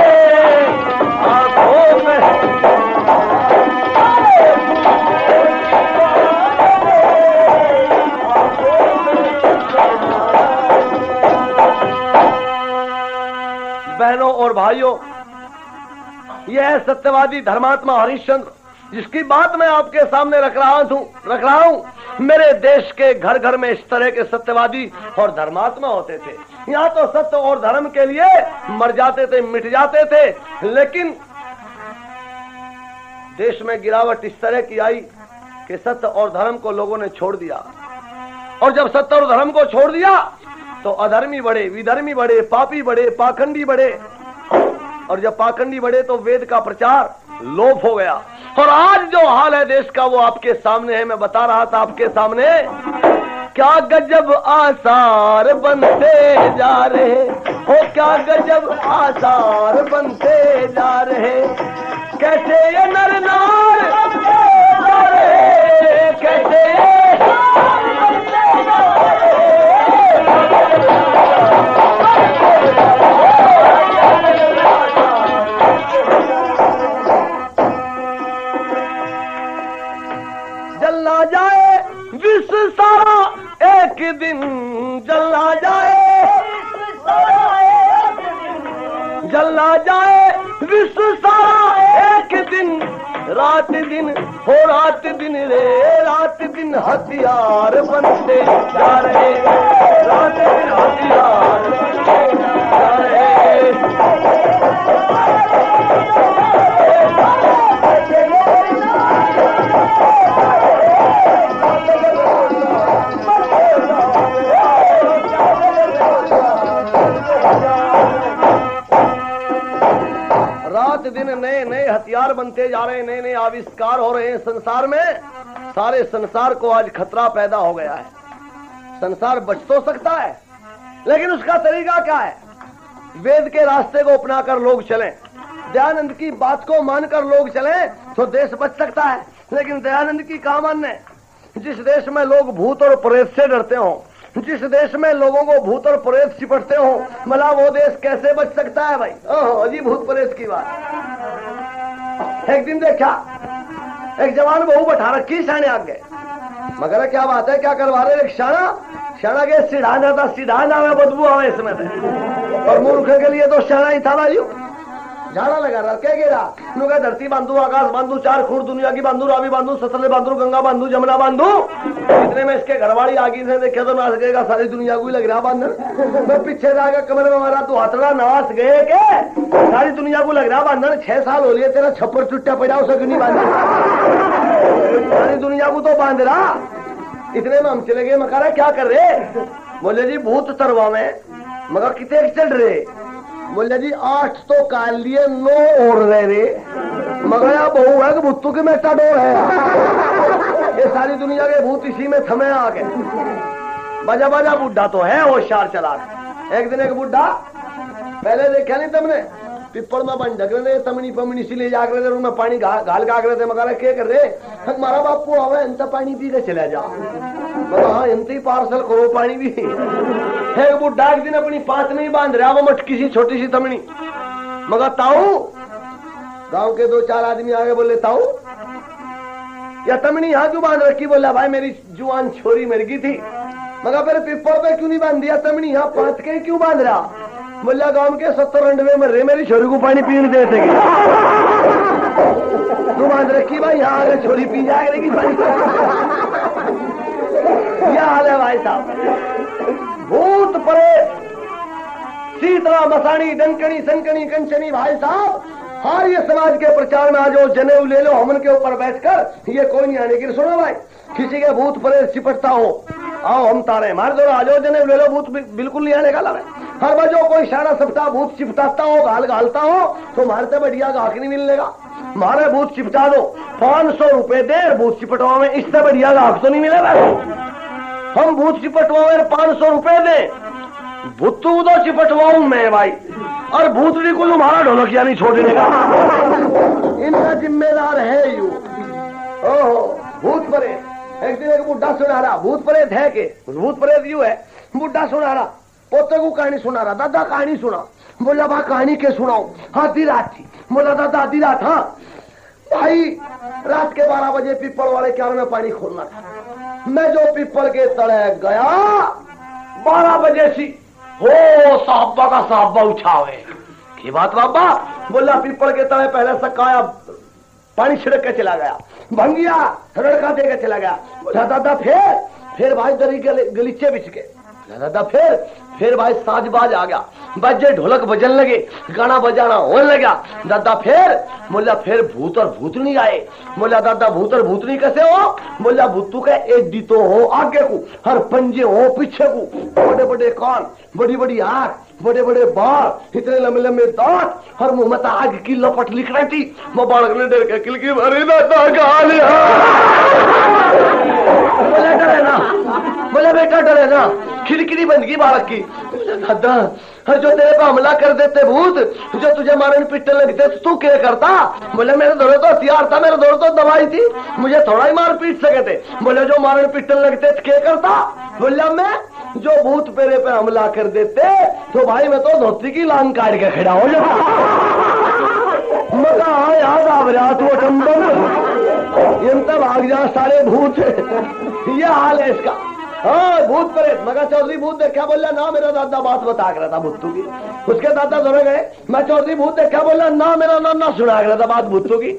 आंखों में। बहनों और भाइयों, यह है सत्यवादी धर्मात्मा हरिश्चंद्र, जिसकी बात मैं आपके सामने रख रहा हूं। मेरे देश के घर घर में इस तरह के सत्यवादी और धर्मात्मा होते थे। यहाँ तो सत्य और धर्म के लिए मर जाते थे, मिट जाते थे, लेकिन देश में गिरावट इस तरह की आई कि सत्य और धर्म को लोगों ने छोड़ दिया। और जब सत्य और धर्म को छोड़ दिया तो अधर्मी बढ़े, विधर्मी बढ़े, पापी बढ़े, पाखंडी बढ़े। और जब पाखंडी बढ़े तो वेद का प्रचार लोप हो गया। और आज जो हाल है देश का वो आपके सामने है। मैं बता रहा था आपके सामने, क्या गजब आसार बनते जा रहे हो, क्या गजब आसार बनते जा रहे, कैसे ये नर नार जा रहे, कैसे जलना जाए विश्व सारा एक दिन, जलना जाए, जलना जाए विश्व सारा एक दिन, रात दिन हो रात दिन रे, रात दिन हथियार बनते जा रहे, रात दिन हथियार बनते जा रहे। रात दिन नए नए हथियार बनते जा रहे हैं, नए नए आविष्कार हो रहे हैं संसार में। सारे संसार को आज खतरा पैदा हो गया है। संसार बच तो सकता है, लेकिन उसका तरीका क्या है? वेद के रास्ते को अपनाकर लोग चलें, दयानंद की बात को मानकर लोग चलें तो देश बच सकता है। लेकिन दयानंद की कहाँ मानने? जिस देश में लोग भूत और प्रेत से डरते हो, जिस देश में लोगों को भूत और प्रेत चिपटते हो, मला वो देश कैसे बच सकता है भाई? ओहो जी, भूत प्रेत की बात। एक दिन देखा एक जवान बहू बैठा रखी शाने आगे, मगर क्या बात है, क्या करवा रहे? एक शाना के सीढ़ा जाता, सीढ़ा जावे बदबू आवे इसमें थे। और मूर्ख के लिए तो शाना ही था भाई, झाड़ा लगा रहा क्या गिरा नुका, धरती बांधू, आकाश बांधू, चार खूर दुनिया की बांधू, रावी बांधू, सतले बांधू, गंगा बांधू, जमुना बांधू। इतने में इसके घरवाड़ी आगे से देखे तो नाच गएगा, सारी दुनिया को ही लग रहा बांधन। मैं पीछे जाकर कमरे में मारा, तू हथड़ा नाच गए के सारी दुनिया को लग रहा बांधन। 6 साल हो लिए तेरा छप्पर चुट्टा पड़ा उसे क्यों नहीं बांधा? सारी दुनिया को तो बांध रहा। इतने में हम चले गए, मैं कह रहा क्या कर रहे? बोले जी भूत तरवा में। मगर कितने चल रहे? बोले जी 8 तो काल लिए, 9 और रह रे। मगर यहाँ बहू है कि भूतों के में डोर है। ये सारी दुनिया के भूत इसी में थमे आ गए। बजा बजा बुढ़ा तो है होशियार चालाक। एक दिन एक बुढ़ा, पहले देखा नहीं तुमने, पिपड़ में बन ढक रहे, तमनी पमनी सी ले जाकर रहे, उनमें पानी घाल का रहे थे। मगर क्या कर रहे? हमारा बापू आवे इनता पानी पी के चला जा। मगर हाँ इनती पार्सल करो पानी भी। है बुढ़ा एक दिन अपनी पात में ही बांध रहा, वो मटकी सी छोटी सी तमनी। मगर ताऊ, गांव के 2-4 आदमी आगे बोले ताऊ या तमनी यहाँ क्यों बांध रखी? बोला भाई मेरी जुआन छोरी मर गई थी। मगर फिर पिपड़ पे क्यों नहीं बांध दिया तमनी, यहाँ पात के क्यों बांध रहा? बोला गांव के 70 रंडवे मर रहे, मेरी छोरी को पानी पीने देते। तू बांध रखी भाई, यहाँ आगे छोरी पी जाएगी पानी। क्या हाल है भाई साहब? भूत प्रेत, शीतला मसाणी, डंकनी, संकनी, कंचनी, भाई साहब हर ये समाज के प्रचार में आ जाओ, जनेऊ ले लो, हमन के ऊपर बैठकर, ये कोई नहीं आने की। सुनो भाई, किसी के भूत प्रेत चिपटता हो, आओ हम तारे मार दो, आ जाओ जनेऊ ले लो, भूत बिल्कुल नहीं आने का। हर बजो कोई सारा सप्ताह भूत चिपटाता हो, गाल गालता हो, तो मारे से बढ़िया गाहक नहीं मिलेगा। मारे भूत चिपटा दो, 500 रुपए दे भूत चिपटवा में, इससे बढ़िया गाहक तो नहीं मिलेगा। हम भूत चिपटवा में 500 रुपए दे, भूतू तो चिपटवाऊ मैं भाई, और भूतड़ी को तुम्हारा ढोलकिया नहीं छोड़ने का। इनका जिम्मेदार है यू। ओहो भूत प्रेत। एक दिन एक बुढ़ा सुना रहा, भूत प्रेत है के, भूत प्रेत यू है। बुढ़ा सुना रहा, पोते को कहानी सुना रहा, दादा कहानी सुना। बोला बा कहानी के सुनाओ? आधी रात थी। बोला दादा आधी रात? हाँ भाई, रात के 12 बजे पीपल वाले क्यार में पानी खोलना था। मैं जो पीपल के तले गया 12 बजे सी, हो साहबा का साहबा उछावे की बात बाबा। बोला पीपल के तले पहले सकाया पानी छिड़क के चला गया, भंगिया रड़का दे के चला गया। बोला दादा फिर भाई दरी गलीचे बिछ के। दादा फिर भाई साजबाज आ गया, बजे ढोलक बजन लगे, गाना बजाना होने लगा। दादा फिर? बोला फिर भूत और भूतनी आए। बोला दादा भूत और भूतनी कैसे हो? बोला भूतू का एडी तो हो आगे को, हर पंजे हो पीछे को, बड़े बड़े कान, बड़ी बड़ी आंख, बड़े बड़े बाल, इतने लंबे लंबे दांत, हर मुंह में आग की लपट लिख रही थी। वो बालक ने डर के किलकी मारी, दादा गाली। बोला डरे ना, बोला बेटा डरे ना, खिड़की बंद की बालक की। दादा जो तेरे पे हमला कर देते भूत, जो तुझे मारने पिटने लगते तो तू क्या करता? बोले मेरे दौरे तो हथियार था, मेरे दौरे तो दवाई थी, मुझे थोड़ा ही मार पीट सके थे। बोले जो मारने पिटने लगते तो क्या करता? बोला मैं जो भूत पेरे पे हमला कर देते तो भाई मैं तो धोती की लांग काट के खड़ा हो जाता। मजा याद आ रहा तो टम्बल इन तब भाग जा सारे भूत। ये हाल है इसका। हाँ भूत प्रेत। मगर चौधरी भूत देखा, बोला ना मेरा दादा बात बता कर रहा था भूतू की। उसके दादा दौड़े गए, मैं चौधरी भूत देखा, बोला ना मेरा नाना सुना कर रहा था बात भूतू की।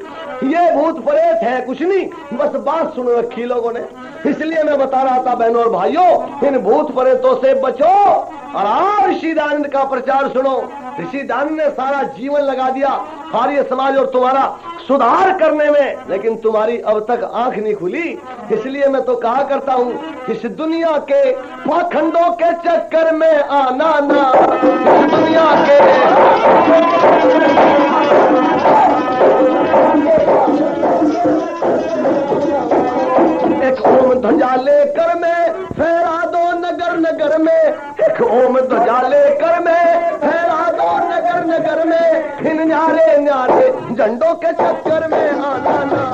ये भूत प्रेत है कुछ नहीं, बस बात सुन रखी लोगों ने। इसलिए मैं बता रहा था बहनों और भाइयों, इन भूत प्रेतों से बचो और आओ ऋषि दानंद का प्रचार सुनो। ऋषि दानंद ने सारा जीवन लगा दिया आर्य समाज और तुम्हारा सुधार करने में, लेकिन तुम्हारी अब तक आंख नहीं खुली। इसलिए मैं तो कहा करता हूँ, इस दुनिया के पाखंडों के चक्कर में आना ना, इस दुनिया के एक ओम ध्वजा लेकर में फहरा दो नगर नगर में, एक ओम ध्वजा लेकर में फहरा दो नगर नगर में, इन न्यारे न्यारे झंडों के चक्कर में आना ना।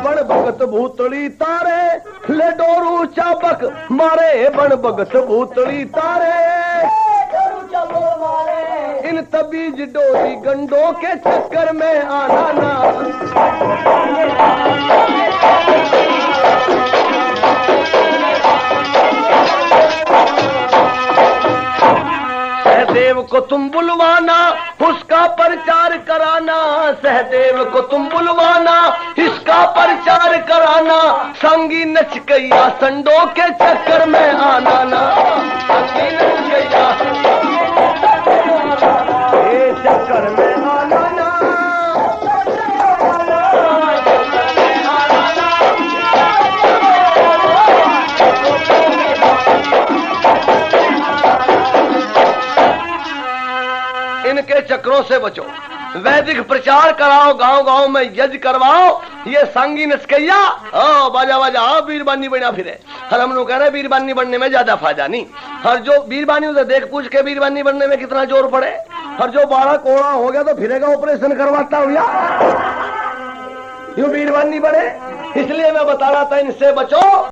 बड़ भगत भूतड़ी तारे ले डोरू चाबक मारे, बड़ भगत भूतड़ी तारे इन तबीज डोरी गंडों के चक्कर में आना ना। सहदेव को तुम बुलवाना, उसका प्रचार कराना, सहदेव को तुम बुलवाना, इसका प्रचार कराना, संगी नच गया संडों के चक्कर में आना ना। संगी नच गया चक्कर में आना ना। इनके चक्रों से बचो, वैदिक प्रचार कराओ, गांव गांव में यज्ञ करवाओ। ये सांगी नस्कैया बाजा बाजा बीरबानी बना फिरे। हर हम लोग कह रहे बीरबानी बनने में ज्यादा फायदा नहीं। हर जो बीरबानी उसे देख पूछ के बीरबानी बनने में कितना जोर पड़े। हर जो बाड़ा कोड़ा हो गया तो फिरेगा ऑपरेशन करवाता हूँ यार, यूं बीरबानी बने। इसलिए मैं बता रहा था इनसे बचो।